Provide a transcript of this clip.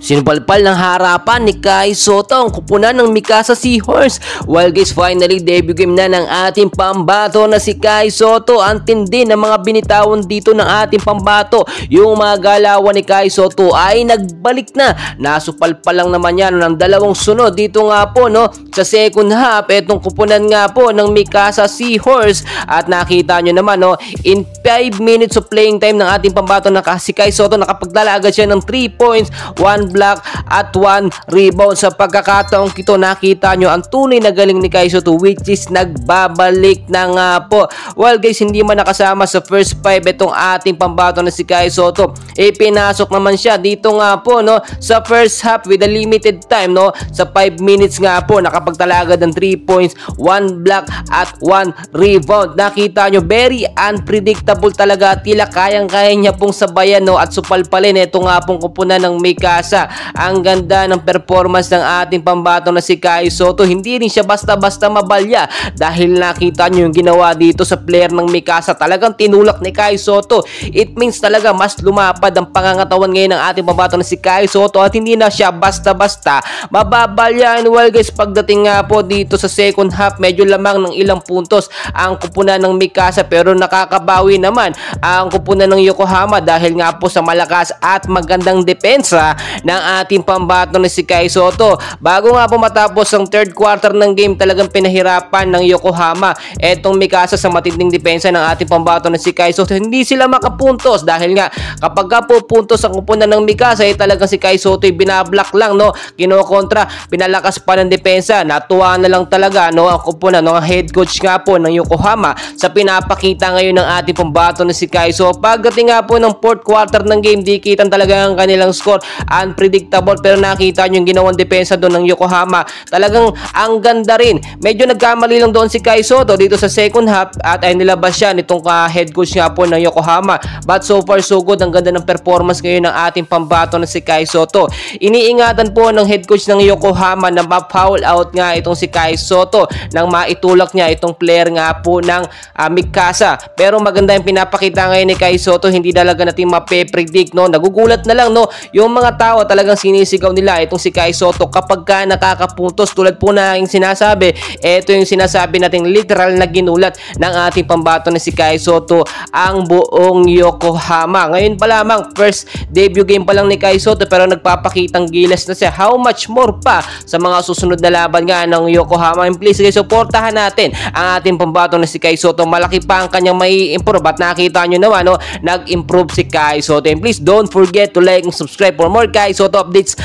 Sinupalpal ng harapan ni Kai Sotto ang kupunan ng Mikasa Seahorse. Well guys, finally debut game na ng ating pambato na si Kai Sotto. Ang tindi ng mga binitawan dito ng ating pambato. Yung mga galawan ni Kai Sotto ay nagbalik na. Nasupalpal lang naman yan ng dalawang sunod dito nga po no sa second half. Etong kupunan nga po ng Mikasa Seahorse. At nakita nyo naman no, in 5 minutes of playing time ng ating pambato na si Kai Sotto, nakapagdala agad siya ng 3 points, 1 block at 1 rebound. Sa pagkakataong ito, nakita nyo ang tunay na galing ni Kai Sotto, which is nagbabalik na nga po. Well guys, hindi man nakasama sa first 5 itong ating pambato na si Kai Sotto. Pinasok naman siya dito nga po no sa first half with a limited time no. Sa 5 minutes nga po, nakapagtala agad ng 3 points, 1 block at 1 rebound. Nakita nyo, very unpredictable talaga. Tila kayang-kaya niya pong sabayan no at supalpalin ito nga pong kupunan ng Mikasa. Ang ganda ng performance ng ating pambato na si Kai Sotto. Hindi rin siya basta-basta mabalya dahil nakita nyo yung ginawa dito sa player ng Mikasa. Talagang tinulak ni Kai Sotto. It means talaga mas lumapad ang pangangatawan ngayon ng ating pambato na si Kai Sotto at hindi na siya basta-basta mababalya. And well guys, pagdating nga po dito sa second half, medyo lamang ng ilang puntos ang kupunan ng Mikasa, pero nakakabawi naman ang kupunan ng Yokohama dahil nga po sa malakas at magandang depensa ng ating pambato na si Kai Sotto. Bago nga po matapos ang third quarter ng game, talagang pinahirapan ng Yokohama etong Mikasa sa matinding depensa ng ating pambato na si Kai Sotto. Hindi sila makapuntos dahil nga kapag ka po puntos ang kupunan ng Mikasa ay talagang si Kai Sotto ay binablock lang no, kinokontra, pinalakas pa ng depensa. Natuwa na lang talaga no ang kupunan ng head coach nga po ng Yokohama sa pinapakita ngayon ng ating pambato na si Kai Sotto. Pagdating nga po ng fourth quarter ng game, di kitan talaga ang kanilang score, unpredictable, pero nakita nyo yung ginawang depensa doon ng Yokohama. Talagang ang ganda rin. Medyo nagkamali lang doon si Kai Sotto dito sa second half at ay nilabas siya nitong head coach nga po ng Yokohama. But so far so good. Ang ganda ng performance ngayon ng ating pambato na si Kai Sotto. Iniingatan po ng head coach ng Yokohama na ma-foul out nga itong si Kai Sotto nang maitulak niya itong player nga po ng Mikasa. Pero maganda yung pinapakita ngayon ni Kai Sotto. Hindi talaga natin mape-predict no. Nagugulat na lang no yung mga tao, talagang sinisigaw nila itong si Kai Sotto kapag ka nakakapuntos. Tulad po na yung sinasabi, ito yung sinasabi natin literal na ginulat ng ating pambato na si Kai Sotto ang buong Yokohama. Ngayon pa lamang, first debut game pa lang ni Kai Sotto, pero nagpapakitang gilas na siya. How much more pa sa mga susunod na laban nga ng Yokohama. And please guys, supportahan natin ang ating pambato na si Kai Sotto. Malaki pa ang kanyang may improve at nakita nyo naman no, nag-improve si Kai Sotto. And please don't forget to like and subscribe for more Kai Sotto updates.